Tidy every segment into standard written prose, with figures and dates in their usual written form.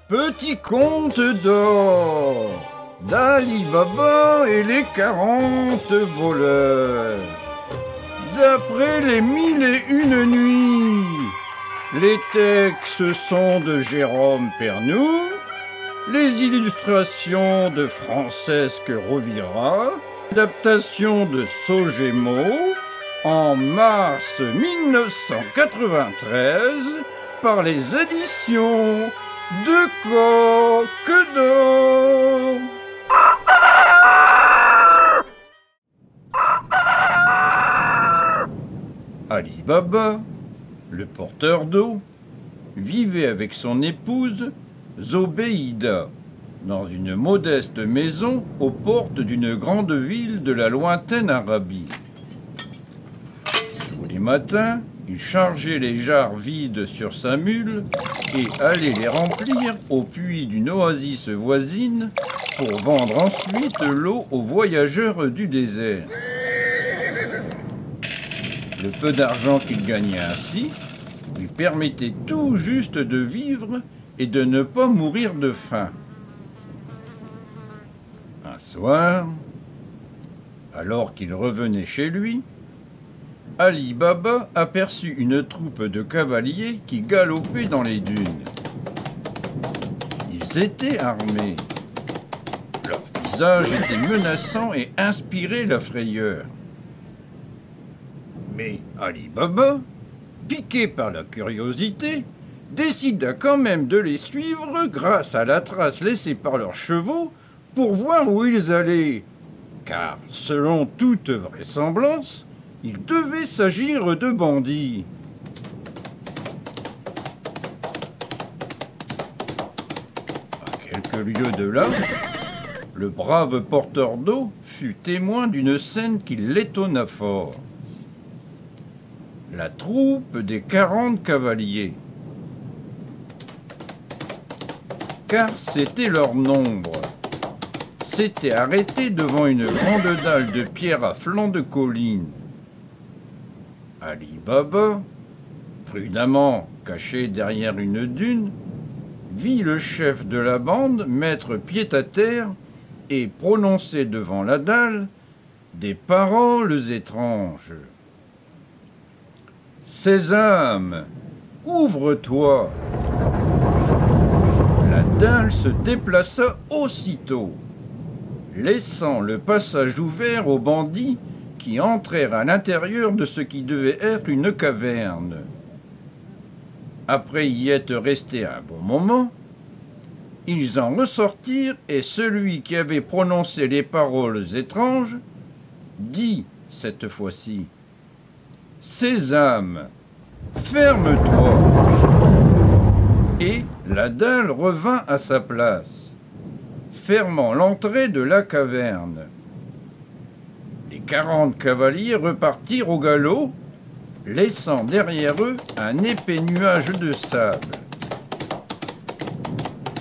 Petit conte d'or d'Ali Baba et les 40 voleurs. D'après les 1001 nuits, les textes sont de Jérôme Pernoud, les illustrations de Francesque Rovira, adaptation de Sogemo en mars 1993 par les éditions de Coq d'Or. Ali Baba, le porteur d'eau, vivait avec son épouse Zobéida dans une modeste maison aux portes d'une grande ville de la lointaine Arabie. Tous les matins, il chargeait les jarres vides sur sa mule et allait les remplir au puits d'une oasis voisine pour vendre ensuite l'eau aux voyageurs du désert. Le peu d'argent qu'il gagnait ainsi lui permettait tout juste de vivre et de ne pas mourir de faim. Un soir, alors qu'il revenait chez lui, Ali Baba aperçut une troupe de cavaliers qui galopaient dans les dunes. Ils étaient armés. Leur visage était menaçant et inspirait la frayeur. Mais Ali Baba, piqué par la curiosité, décida quand même de les suivre grâce à la trace laissée par leurs chevaux pour voir où ils allaient, car, selon toute vraisemblance, il devait s'agir de bandits. À quelques lieues de là, le brave porteur d'eau fut témoin d'une scène qui l'étonna fort. La troupe des 40 cavaliers, car c'était leur nombre, s'était arrêtée devant une grande dalle de pierre à flanc de colline. Ali Baba, prudemment caché derrière une dune, vit le chef de la bande mettre pied à terre et prononcer devant la dalle des paroles étranges. « Sésame, ouvre-toi !» La dalle se déplaça aussitôt, laissant le passage ouvert aux bandits qui entrèrent à l'intérieur de ce qui devait être une caverne. Après y être restés un bon moment, ils en ressortirent et celui qui avait prononcé les paroles étranges dit cette fois-ci « Sésame, ferme-toi !» Et la dalle revint à sa place, fermant l'entrée de la caverne. Les 40 cavaliers repartirent au galop, laissant derrière eux un épais nuage de sable.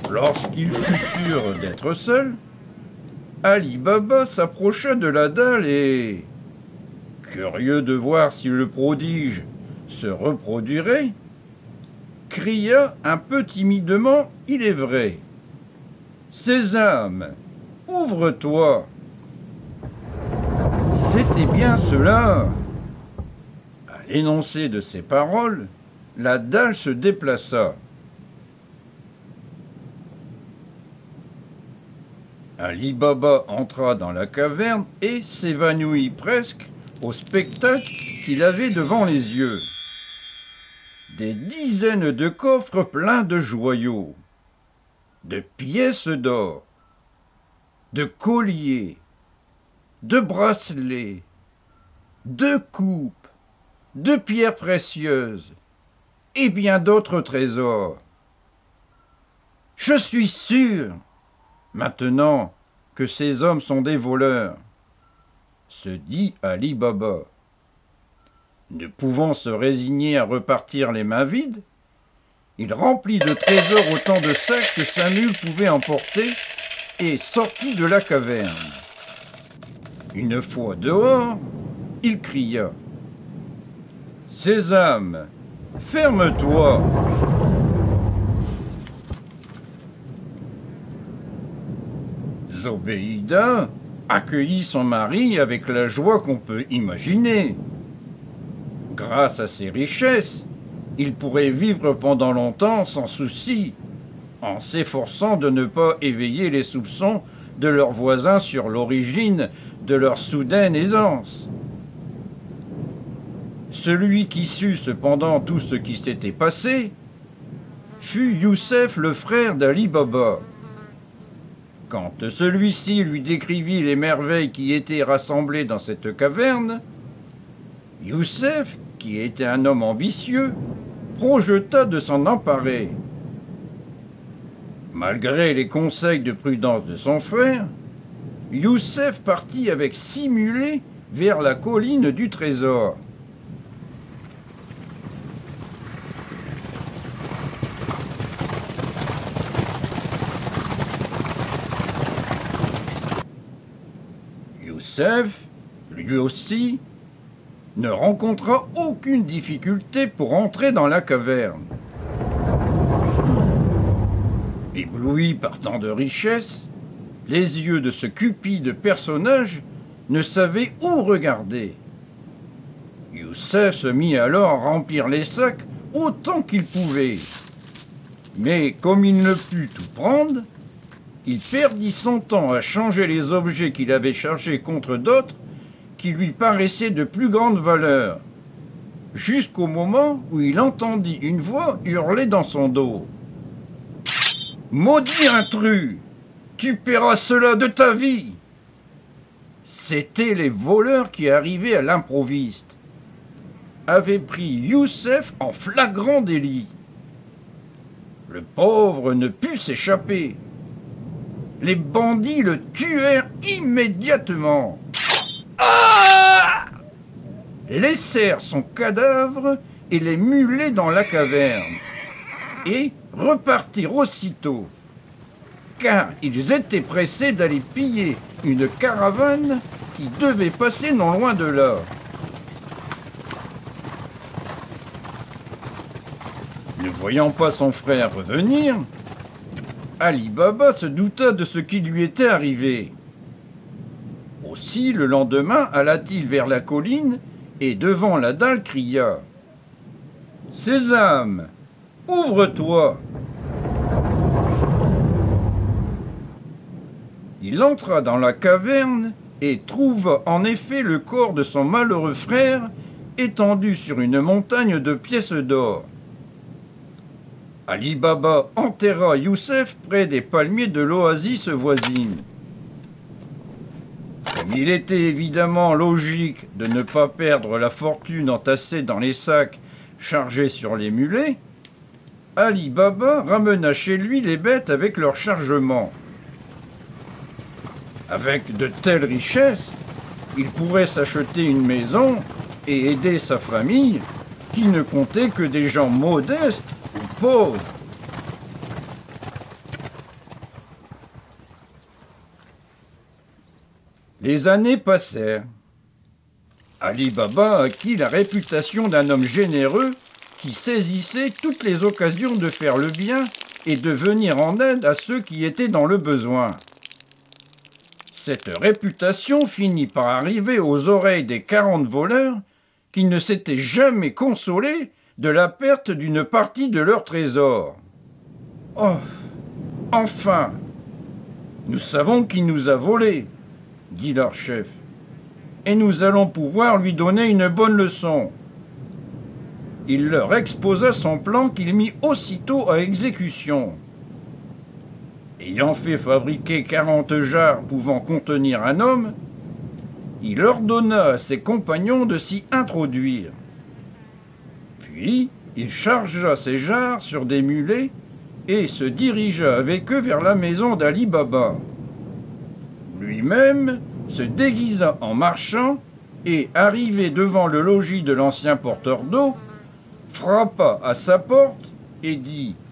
Lorsqu'il fut sûr d'être seul, Ali Baba s'approcha de la dalle et, curieux de voir si le prodige se reproduirait, cria un peu timidement, il est vrai, « Sésame, ouvre-toi !» C'était bien cela. À l'énoncé de ces paroles, la dalle se déplaça. Ali Baba entra dans la caverne et s'évanouit presque au spectacle qu'il avait devant les yeux. Des dizaines de coffres pleins de joyaux, de pièces d'or, de colliers, de bracelets, de coupes, de pierres précieuses et bien d'autres trésors. Je suis sûr, maintenant, que ces hommes sont des voleurs, se dit Ali Baba. Ne pouvant se résigner à repartir les mains vides, il remplit de trésors autant de sacs que sa mule pouvait emporter et sortit de la caverne. Une fois dehors, il cria « Sésame, ferme-toi !» Zobéida accueillit son mari avec la joie qu'on peut imaginer. Grâce à ses richesses, il pourrait vivre pendant longtemps sans souci, en s'efforçant de ne pas éveiller les soupçons de leurs voisins sur l'origine de leur soudaine aisance. Celui qui sut cependant tout ce qui s'était passé fut Youssef, le frère d'Ali Baba. Quand celui-ci lui décrivit les merveilles qui étaient rassemblées dans cette caverne, Youssef, qui était un homme ambitieux, projeta de s'en emparer. Malgré les conseils de prudence de son frère, Youssef partit avec 6 mulets vers la colline du trésor. Youssef, lui aussi, ne rencontra aucune difficulté pour entrer dans la caverne. Ébloui par tant de richesses, les yeux de ce cupide personnage ne savaient où regarder. Youssef se mit alors à remplir les sacs autant qu'il pouvait. Mais comme il ne put tout prendre, il perdit son temps à changer les objets qu'il avait chargés contre d'autres qui lui paraissaient de plus grande valeur, jusqu'au moment où il entendit une voix hurler dans son dos. « Maudit intrus, tu paieras cela de ta vie !» C'étaient les voleurs qui arrivaient à l'improviste, avaient pris Youssef en flagrant délit. Le pauvre ne put s'échapper. Les bandits le tuèrent immédiatement. Ah! Laissèrent son cadavre et les mulets dans la caverne, et repartirent aussitôt, car ils étaient pressés d'aller piller une caravane qui devait passer non loin de là. Ne voyant pas son frère revenir, Ali Baba se douta de ce qui lui était arrivé. Aussi, le lendemain, alla-t-il vers la colline et, devant la dalle, cria « Sésame, ouvre-toi !» Il entra dans la caverne et trouva en effet le corps de son malheureux frère étendu sur une montagne de pièces d'or. Ali Baba enterra Youssef près des palmiers de l'oasis voisine. Comme il était évidemment logique de ne pas perdre la fortune entassée dans les sacs chargés sur les mulets, Ali Baba ramena chez lui les bêtes avec leur chargement. Avec de telles richesses, il pourrait s'acheter une maison et aider sa famille, qui ne comptait que des gens modestes ou pauvres. Les années passèrent. Ali Baba acquit la réputation d'un homme généreux qui saisissait toutes les occasions de faire le bien et de venir en aide à ceux qui étaient dans le besoin. Cette réputation finit par arriver aux oreilles des 40 voleurs qui ne s'étaient jamais consolés de la perte d'une partie de leur trésor. « Oh, enfin, nous savons qui nous a volés, » dit leur chef, « et nous allons pouvoir lui donner une bonne leçon. » Il leur exposa son plan qu'il mit aussitôt à exécution. Ayant fait fabriquer 40 jarres pouvant contenir un homme, il ordonna à ses compagnons de s'y introduire. Puis, il chargea ces jarres sur des mulets et se dirigea avec eux vers la maison d'Ali Baba. Lui-même se déguisa en marchand et, arrivé devant le logis de l'ancien porteur d'eau, frappa à sa porte et dit «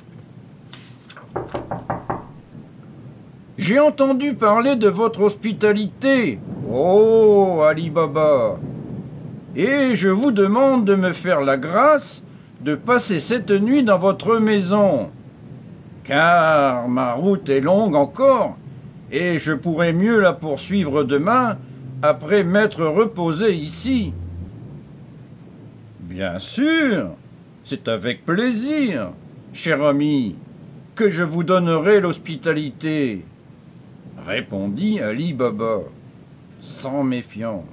J'ai entendu parler de votre hospitalité, ô Ali Baba, et je vous demande de me faire la grâce de passer cette nuit dans votre maison, car ma route est longue encore, et je pourrai mieux la poursuivre demain, après m'être reposé ici. Bien sûr, c'est avec plaisir, cher ami, que je vous donnerai l'hospitalité, répondit Ali Baba, sans méfiance.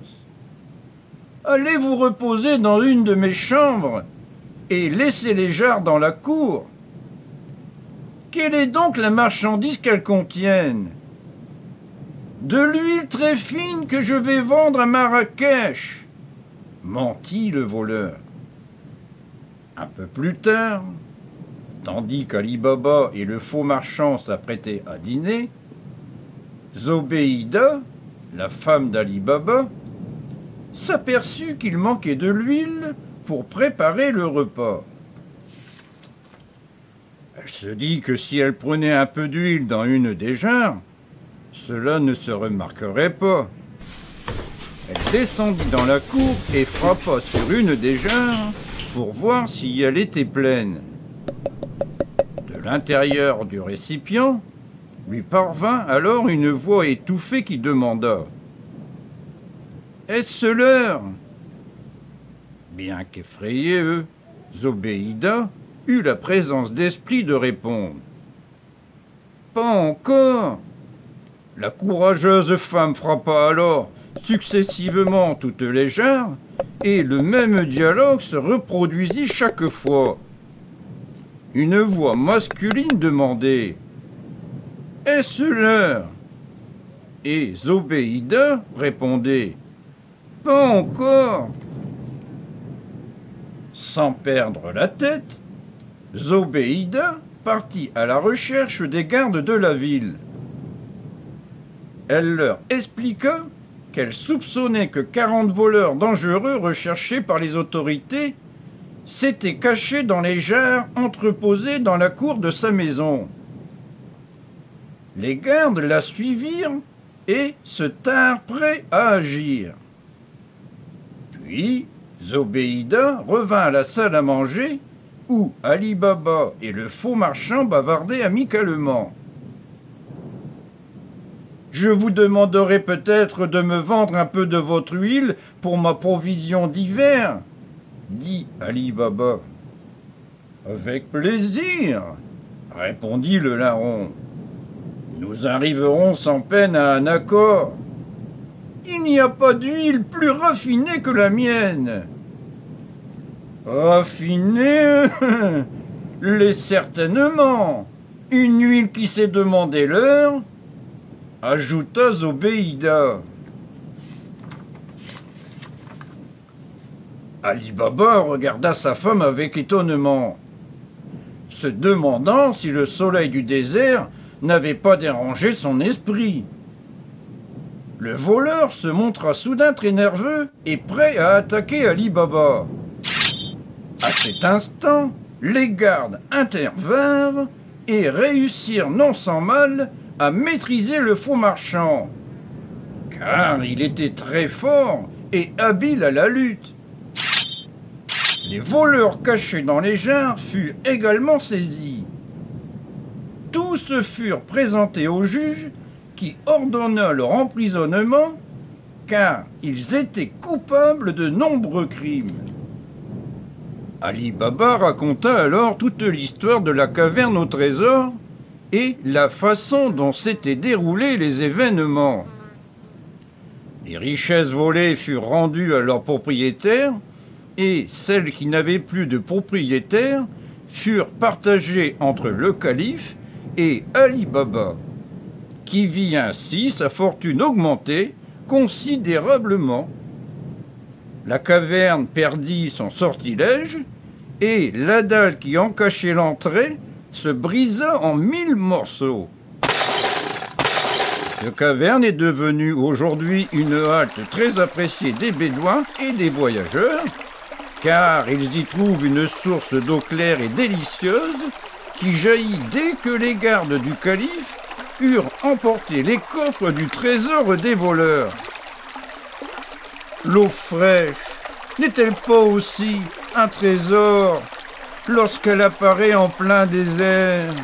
Allez vous reposer dans une de mes chambres et laissez les jarres dans la cour. Quelle est donc la marchandise qu'elles contiennent? De l'huile très fine que je vais vendre à Marrakech, mentit le voleur. Un peu plus tard, tandis qu'Ali Baba et le faux marchand s'apprêtaient à dîner, Zobéida, la femme d'Ali Baba, s'aperçut qu'il manquait de l'huile pour préparer le repas. Elle se dit que si elle prenait un peu d'huile dans une des jarres, cela ne se remarquerait pas. Elle descendit dans la cour et frappa sur une des jarres pour voir si elle était pleine. De l'intérieur du récipient lui parvint alors une voix étouffée qui demanda « Est-ce l'heure ?» Bien qu'effrayés, Zobéida eut la présence d'esprit de répondre « Pas encore !» La courageuse femme frappa alors successivement toutes les jarres, et le même dialogue se reproduisit chaque fois. Une voix masculine demandait « Est-ce l'heure ?» Et Zobéida répondait « Pas encore !» Sans perdre la tête, Zobéida partit à la recherche des gardes de la ville. Elle leur expliqua qu'elle soupçonnait que 40 voleurs dangereux recherchés par les autorités s'étaient cachés dans les jarres entreposées dans la cour de sa maison. Les gardes la suivirent et se tinrent prêts à agir. Puis Zobéida revint à la salle à manger où Ali Baba et le faux marchand bavardaient amicalement. « Je vous demanderai peut-être de me vendre un peu de votre huile pour ma provision d'hiver, » dit Ali Baba. « Avec plaisir, » répondit le larron. « Nous arriverons sans peine à un accord. Il n'y a pas d'huile plus raffinée que la mienne. » « Raffinée? L'est certainement. Une huile qui sait demander l'heure, » ajouta Zobéida. Ali Baba regarda sa femme avec étonnement, se demandant si le soleil du désert n'avait pas dérangé son esprit. Le voleur se montra soudain très nerveux et prêt à attaquer Ali Baba. À cet instant, les gardes intervinrent et réussirent non sans mal à maîtriser le faux marchand, car il était très fort et habile à la lutte. Les voleurs cachés dans les jarres furent également saisis. Tous furent présentés au juge qui ordonna leur emprisonnement, car ils étaient coupables de nombreux crimes. Ali Baba raconta alors toute l'histoire de la caverne au trésor et la façon dont s'étaient déroulés les événements. Les richesses volées furent rendues à leurs propriétaires et celles qui n'avaient plus de propriétaires furent partagées entre le calife et Ali Baba, qui vit ainsi sa fortune augmenter considérablement. La caverne perdit son sortilège et la dalle qui en cachait l'entrée se brisa en 1000 morceaux. La caverne est devenue aujourd'hui une halte très appréciée des Bédouins et des voyageurs, car ils y trouvent une source d'eau claire et délicieuse qui jaillit dès que les gardes du calife eurent emporté les coffres du trésor des voleurs. L'eau fraîche n'est-elle pas aussi un trésor lorsqu'elle apparaît en plein désert ?